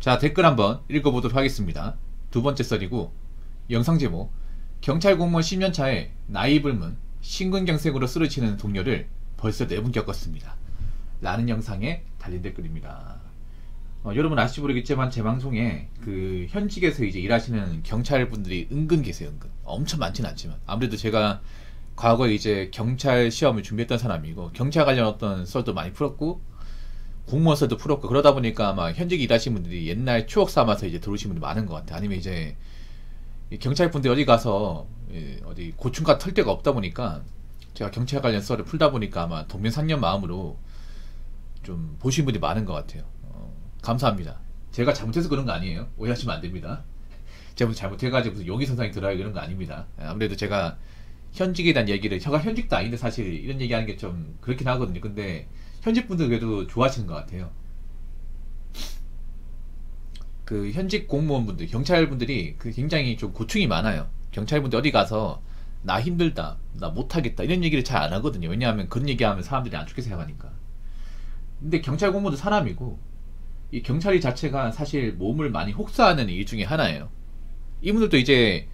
자, 댓글 한번 읽어보도록 하겠습니다. 두 번째 썰이고, 영상 제목: 경찰 공무원 10년차에 나이 불문 심근경색으로 쓰러지는 동료를 벌써 4분 겪었습니다. 라는 영상에 달린 댓글입니다. 여러분 아실지 모르겠지만 제 방송에 그 현직에서 이제 일하시는 경찰분들이 은근 계세요. 은근 엄청 많지는 않지만, 아무래도 제가 과거에 이제 경찰 시험을 준비했던 사람이고 경찰 관련 어떤 썰도 많이 풀었고 공무원 썰도 풀었고, 그러다 보니까 아마 현직 일하시는 분들이 옛날 추억 삼아서 이제 들어오신 분들이 많은 것 같아요. 아니면 이제 경찰분들이 어디 가서 어디 고충과 털 데가 없다 보니까 제가 경찰 관련 썰을 풀다 보니까 아마 동면상련 마음으로 좀 보신 분들이 많은 것 같아요. 감사합니다. 제가 잘못해서 그런 거 아니에요. 오해하시면 안 됩니다. 제가 무슨 잘못해가지고 무슨 용의선상에 들어야 그런 거 아닙니다. 아무래도 제가 현직에 대한 얘기를, 제가 현직도 아닌데 사실 이런 얘기하는 게 좀 그렇긴 하거든요. 근데 현직 분들 그래도 좋아하시는 것 같아요. 그 현직 공무원분들, 경찰분들이 그 굉장히 좀 고충이 많아요. 경찰분들 어디 가서 나 힘들다, 나 못하겠다 이런 얘기를 잘 안 하거든요. 왜냐하면 그런 얘기하면 사람들이 안 좋게 생각하니까. 근데 경찰 공무원도 사람이고, 이 경찰이 자체가 사실 몸을 많이 혹사하는 일 중에 하나예요. 이분들도 이제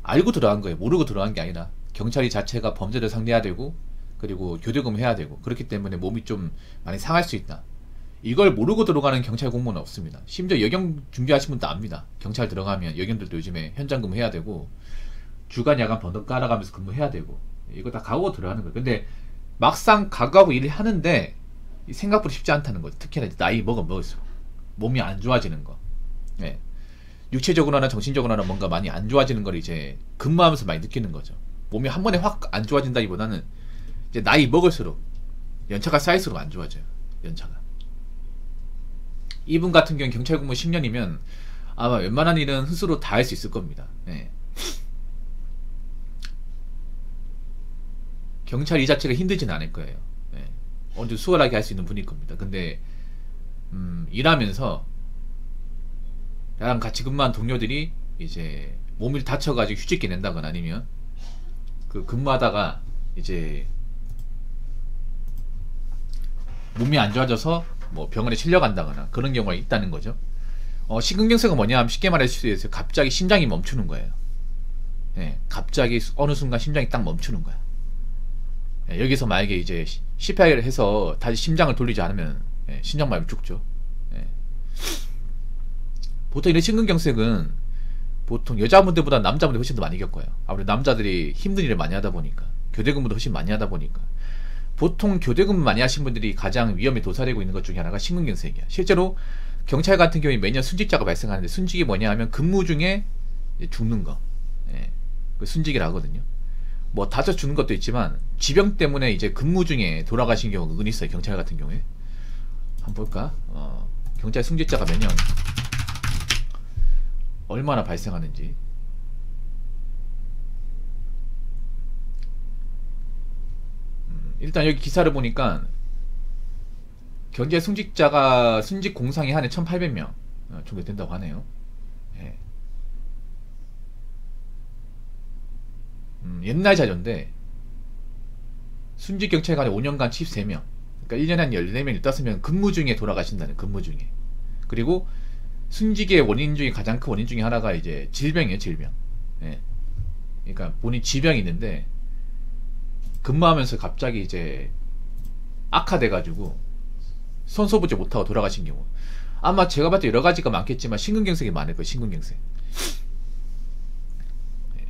알고 들어간 거예요. 모르고 들어간 게 아니라 경찰이 자체가 범죄를 상대해야 되고, 그리고 교대금 해야 되고, 그렇기 때문에 몸이 좀 많이 상할 수 있다. 이걸 모르고 들어가는 경찰 공무원은 없습니다. 심지어 여경 준비하신 분도 압니다. 경찰 들어가면 여경들도 요즘에 현장 근무해야 되고 주간 야간 번호 깔아가면서 근무해야 되고, 이거 다 각오가 들어가는 거예요. 근데 막상 각오하고 일을 하는데 생각보다 쉽지 않다는 거죠. 특히나 나이 먹을수록 몸이 안 좋아지는 거. 예. 육체적으로나 정신적으로나 뭔가 많이 안 좋아지는 걸 이제 근무하면서 많이 느끼는 거죠. 몸이 한 번에 확 안 좋아진다기보다는 이제 나이 먹을수록 연차가 쌓일수록 안 좋아져요. 연차가. 이분 같은 경우는 경찰 공무원 10년이면 아마 웬만한 일은 스스로 다 할 수 있을 겁니다. 예. 경찰 이 자체가 힘들지는 않을 거예요. 예. 어느 정도 수월하게 할 수 있는 분일 겁니다. 근데 일하면서 나랑 같이 근무한 동료들이 이제 몸을 다쳐가지고 휴직기 낸다거나, 아니면 그 근무하다가 이제 몸이 안 좋아져서 뭐 병원에 실려간다거나 그런 경우가 있다는 거죠. 심근경색은 뭐냐 하면 쉽게 말할 수 있어요. 갑자기 심장이 멈추는 거예요. 예, 갑자기 어느 순간 심장이 딱 멈추는 거야. 예, 여기서 만약에 이제 CPR을 해서 다시 심장을 돌리지 않으면 심장마비 죽죠. 예. 보통 이런 심근경색은 보통 여자분들보다 남자분들이 훨씬 더 많이 겪어요. 아무래도 남자들이 힘든 일을 많이 하다 보니까, 교대 근무도 훨씬 많이 하다 보니까. 보통 교대 근무 많이 하신 분들이 가장 위험에 도사리고 있는 것 중에 하나가 심근경색이야. 실제로 경찰 같은 경우에 매년 순직자가 발생하는데, 순직이 뭐냐 하면 근무 중에 죽는 거, 예. 그 순직이라 하거든요. 뭐 다쳐 죽는 것도 있지만 지병 때문에 이제 근무 중에 돌아가신 경우가 은근 있어요. 경찰 같은 경우에. 한번 볼까? 경찰 승직자가 매년 얼마나 발생하는지. 일단 여기 기사를 보니까 경찰 승직자가 순직 공상이 한 해 1800명 정도 된다고 하네요. 예. 옛날 자료인데 순직 경찰관이 5년간 73명, 그러니까 1년에 한 14명, 15명 근무 중에 돌아가신다는, 근무 중에. 그리고 순직의 원인 중에 가장 큰 원인 중에 하나가 이제 질병이에요. 질병. 예. 그러니까 본인 지병이 있는데 근무하면서 갑자기 이제 악화돼가지고 손소부지 못하고 돌아가신 경우. 아마 제가 봤을 때 여러 가지가 많겠지만 심근경색이 많을 거예요. 심근경색. 예.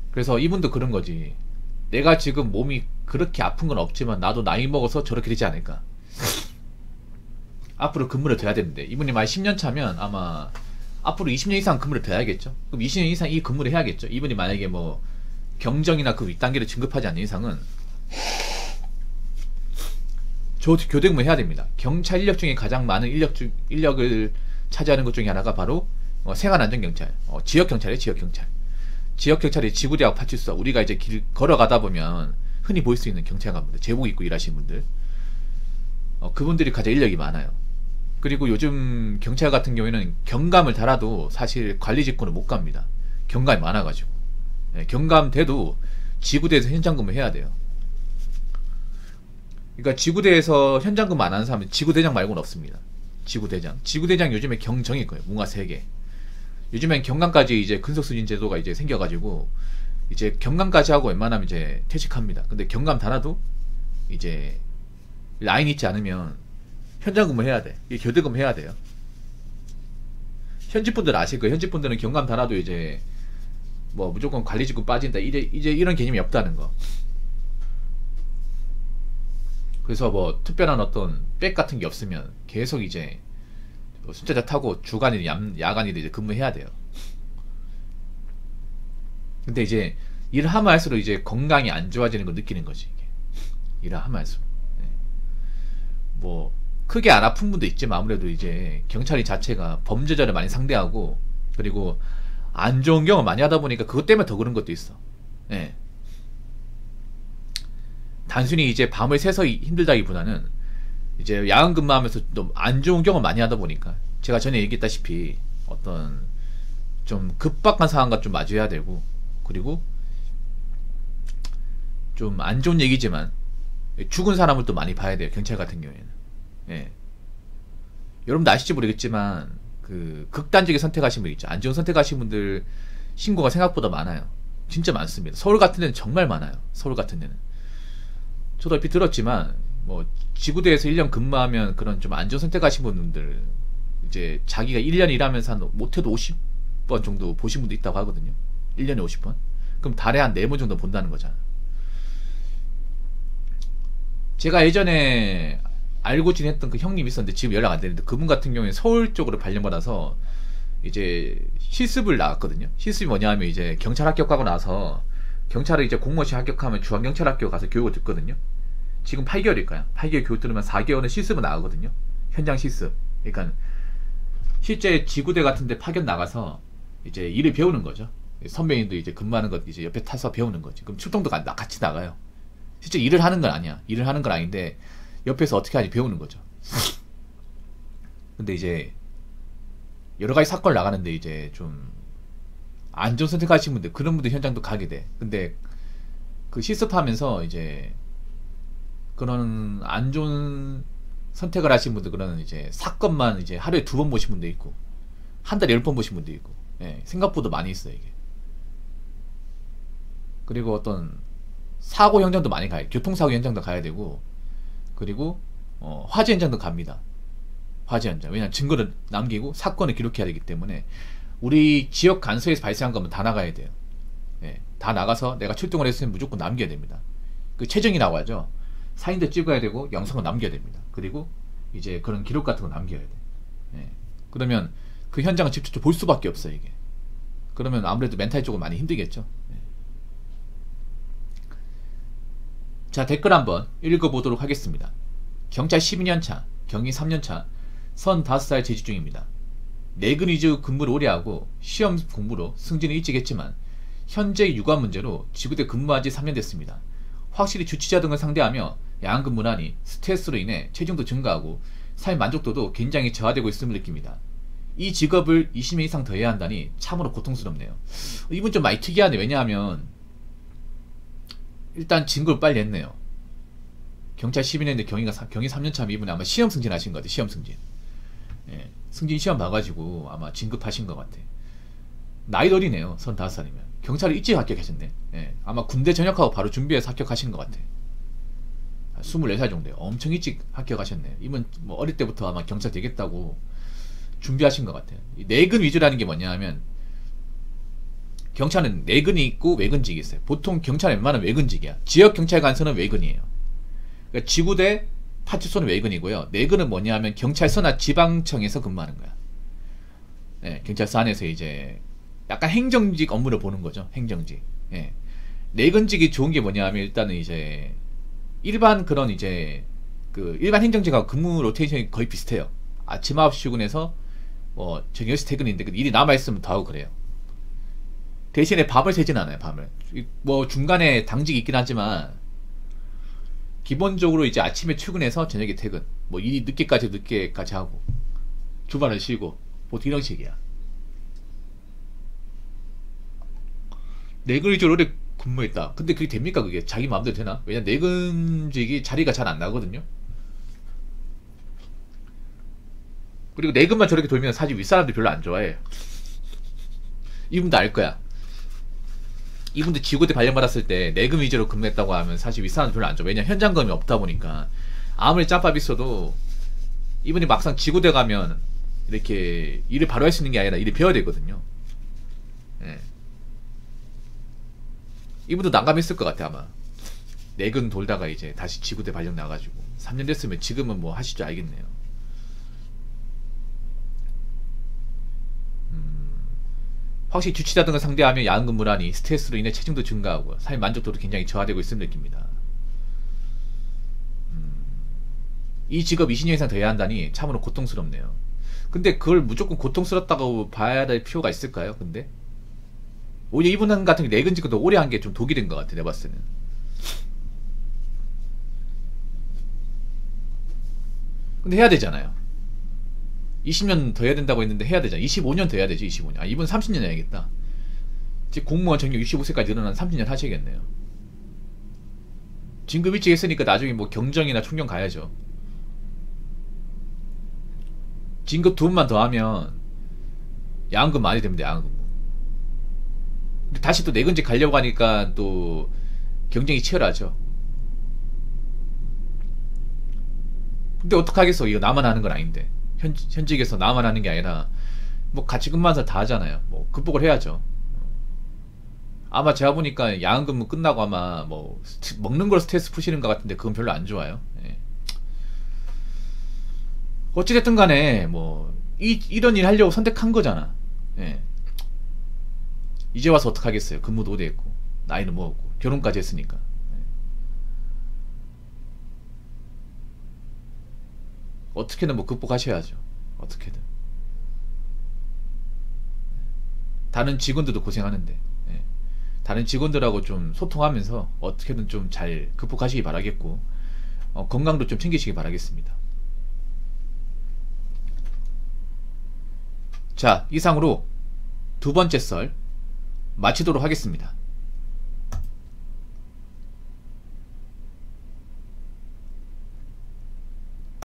그래서 이분도 그런 거지. 내가 지금 몸이 그렇게 아픈 건 없지만 나도 나이 먹어서 저렇게 되지 않을까. 앞으로 근무를 더 해야 되는데, 이분이 만약 10년 차면 아마 앞으로 20년 이상 근무를 더 해야겠죠. 그럼 20년 이상 이 근무를 해야겠죠. 이분이 만약에 뭐 경정이나 그 윗단계를 진급하지 않는 이상은 교대 근무 해야 됩니다. 경찰 인력 중에 가장 많은 인력을 차지하는 것 중에 하나가 바로 생활안전경찰, 지역경찰이에요. 지역경찰. 지역경찰이 지구대학 파출소, 우리가 이제 길 걸어가다 보면 흔히 볼 수 있는 경찰관분들, 제복 입고 일하시는 분들, 그분들이 가장 인력이 많아요. 그리고 요즘 경찰 같은 경우에는 경감을 달아도 사실 관리 직군을 못 갑니다. 경감이 많아가지고. 네, 경감 돼도 지구대에서 현장 근무 해야 돼요. 그러니까 지구대에서 현장 근무 안 하는 사람은 지구대장 말고는 없습니다. 지구대장. 지구대장 요즘에 경정일 거예요. 문화 3개. 요즘엔 경감까지 이제 근속승진 제도가 이제 생겨가지고 이제 경감까지 하고 웬만하면 이제 퇴직합니다. 근데 경감 달아도 이제 라인 있지 않으면 현장 근무 해야 돼. 이게 교대 근무 해야 돼요. 현직 분들 아실 거예요. 현직 분들은 경감 달아도 이제 뭐 무조건 관리직군 빠진다. 이제 이런 개념이 없다는 거. 그래서 뭐 특별한 어떤 백 같은 게 없으면 계속 이제 순차자 타고 주간이든 야간이든 이제 근무해야 돼요. 근데 이제 일을 하면 할수록 이제 건강이 안 좋아지는 걸 느끼는 거지. 이게. 일을 하면 할수록. 네. 뭐 크게 안 아픈 분도 있지만 아무래도 이제 경찰이 자체가 범죄자를 많이 상대하고 그리고 안 좋은 경험 많이 하다 보니까 그것 때문에 더 그런 것도 있어. 네. 단순히 이제 밤을 새서 힘들다기보다는 이제 야간 근무하면서 좀 안 좋은 경험 많이 하다 보니까 제가 전에 얘기했다시피 어떤 좀 급박한 상황과 좀 마주해야 되고 그리고 좀 안 좋은 얘기지만 죽은 사람을 또 많이 봐야 돼요. 경찰 같은 경우에는. 예. 여러분도 아실지 모르겠지만 그 극단적인 선택하신 분 있죠. 안 좋은 선택하신 분들 신고가 생각보다 많아요. 진짜 많습니다. 서울 같은 데는 정말 많아요. 서울 같은 데는. 저도 얼핏 들었지만 뭐 지구대에서 1년 근무하면 그런 좀 안 좋은 선택하신 분들 이제 자기가 1년 일하면서 한 못해도 50번 정도 보신 분도 있다고 하거든요. 1년에 50번? 그럼 달에 한 4번 정도 본다는 거잖아. 제가 예전에 알고 지냈던 그 형님 있었는데 지금 연락 안 되는데 그분 같은 경우에 서울 쪽으로 발령받아서 이제 실습을 나갔거든요. 실습이 뭐냐 하면 이제 경찰 합격하고 나서 경찰을 이제 공무원시 합격하면 중앙경찰학교 가서 교육을 듣거든요. 지금 8개월일까요? 8개월 교육 들으면 4개월은 실습을 나가거든요. 현장 실습. 그러니까 실제 지구대 같은데 파견 나가서 이제 일을 배우는 거죠. 선배님도 이제 근무하는 것 이제 옆에 타서 배우는 거지. 그럼 출동도 같이 나가요. 실제 일을 하는 건 아니야. 일을 하는 건 아닌데 옆에서 어떻게 하는지 배우는 거죠. 근데 이제 여러 가지 사건을 나가는데 이제 좀 안 좋은 선택하신 분들 그런 분들 현장도 가게 돼. 근데 그 실습하면서 이제 그런 안 좋은 선택을 하신 분들 그런 이제 사건만 이제 하루에 2번 보신 분도 있고 한 달에 10번 보신 분도 있고 예, 생각보다 많이 있어요 이게. 그리고 어떤 사고 현장도 많이 가요. 교통사고 현장도 가야 되고 그리고 화재 현장도 갑니다. 화재 현장. 왜냐하면 증거를 남기고 사건을 기록해야 되기 때문에 우리 지역 간소에서 발생한 거면 다 나가야 돼요. 예, 다 나가서 내가 출동을 했으면 무조건 남겨야 됩니다. 그 최정이라고 하죠. 사인도 찍어야 되고 영상을 남겨야 됩니다. 그리고 이제 그런 기록 같은 거 남겨야 돼. 예, 그러면 그 현장을 직접 볼 수밖에 없어요 이게. 그러면 아무래도 멘탈적으로 많이 힘들겠죠. 예. 자, 댓글 한번 읽어보도록 하겠습니다. 경찰 12년차, 경위 3년차, 35살 재직 중입니다. 내근 위주 근무를 오래 하고 시험 공부로 승진을 일찍 했지만 현재 육아 문제로 지구대 근무한 지 3년 됐습니다. 확실히 주치자 등을 상대하며 야간 근무를 하니 스트레스로 인해 체중도 증가하고 삶 만족도도 굉장히 저하되고 있음을 느낍니다. 이 직업을 20년 이상 더 해야 한다니 참으로 고통스럽네요. 이분 좀 많이 특이하네. 왜냐하면 일단 진급을 빨리 했네요. 경찰 12년인데 경위 3년차면 이분이 아마 시험 승진하신 것 같아요. 시험 승진. 예, 승진 시험 봐가지고 아마 진급하신 것 같아. 나이도 어리네요. 35살이면. 경찰을 일찍 합격하셨네. 예, 아마 군대 전역하고 바로 준비해서 합격하신 것 같아. 24살 정도예요. 엄청 일찍 합격하셨네요. 이분 뭐 어릴 때부터 아마 경찰 되겠다고 준비하신 것 같아요. 내근 위주라는 게 뭐냐 하면 경찰은 내근이 있고 외근직이 있어요. 보통 경찰은 웬만하면 외근직이야. 지역경찰관서는 외근이에요. 그러니까 지구대 파출소는 외근이고요. 내근은 뭐냐 하면 경찰서나 지방청에서 근무하는 거야. 네, 경찰서 안에서 이제 약간 행정직 업무를 보는 거죠. 행정직. 예. 내근직이 좋은 게 뭐냐 하면 일단은 이제 일반 그런 이제 그 일반 행정직하고 근무 로테이션이 거의 비슷해요. 아침 9시 출근해서 뭐 저녁 6시 퇴근인데 일이 남아있으면 더 하고 그래요. 대신에 밤을 새진 않아요. 밤을. 뭐 중간에 당직이 있긴 하지만 기본적으로 이제 아침에 출근해서 저녁에 퇴근. 뭐 일이 늦게까지 하고 주말을 쉬고 보통 이런 식이야. 내근 위주로 오래 근무했다. 근데 그게 됩니까? 그게 자기 마음대로 되나? 왜냐 내근직이 자리가 잘 안 나거든요. 그리고 내근만 저렇게 돌면 사실 윗사람들이 별로 안 좋아해. 이분도 알 거야. 이분도 지구대 발령받았을 때 내금 위주로 근무했다고 하면 사실 윗사람들 별로 안 좋아. 왜냐 현장감이 없다 보니까. 아무리 짬밥 있어도 이분이 막상 지구대 가면 이렇게 일을 바로 할 수 있는 게 아니라 일을 배워야 되거든요. 예. 이분도 난감했을 것 같아 아마. 내근 돌다가 이제 다시 지구대 발령 나가지고 3년 됐으면 지금은 뭐 하실 줄 알겠네요. 확실히 주치자 등을 상대하며 야근 근무를 하니 스트레스로 인해 체중도 증가하고 삶의 만족도도 굉장히 저하되고 있음을 느낍니다. 이 직업 20년 이상 더 해야 한다니 참으로 고통스럽네요. 근데 그걸 무조건 고통스럽다고 봐야 될 필요가 있을까요? 근데 오히려 이분 같은 게 내근 직업도 오래 한 게 좀 독이 된 것 같아 내가 봤을 때는. 근데 해야 되잖아요. 20년 더 해야 된다고 했는데 해야 되잖아. 25년 더 해야 되지. 25년. 아 이분 30년 해야겠다. 즉 공무원 정년 65세까지 늘어난 30년 하셔야겠네요. 진급 일찍 했으니까 나중에 뭐 경정이나 총경 가야죠. 진급 2번만 더 하면 야근금 많이 됩니다. 야근금. 근데 다시 또 내근직 가려고 하니까 또 경쟁이 치열하죠. 근데 어떡하겠어. 이거 나만 하는 건 아닌데. 현직에서 나만 하는 게 아니라 뭐 같이 근무하면서 다 하잖아요. 뭐 극복을 해야죠. 아마 제가 보니까 야근 근무 끝나고 아마 뭐 먹는 걸 스트레스 푸시는 것 같은데 그건 별로 안 좋아요. 예. 어찌됐든 간에 뭐 이런 일 하려고 선택한 거잖아. 예. 이제 와서 어떡하겠어요. 근무도 오래 했고 나이는 먹었고 결혼까지 했으니까. 어떻게든 뭐 극복하셔야죠. 어떻게든. 다른 직원들도 고생하는데 예. 다른 직원들하고 좀 소통하면서 어떻게든 좀 잘 극복하시기 바라겠고 건강도 좀 챙기시기 바라겠습니다. 자 이상으로 2번째 썰 마치도록 하겠습니다.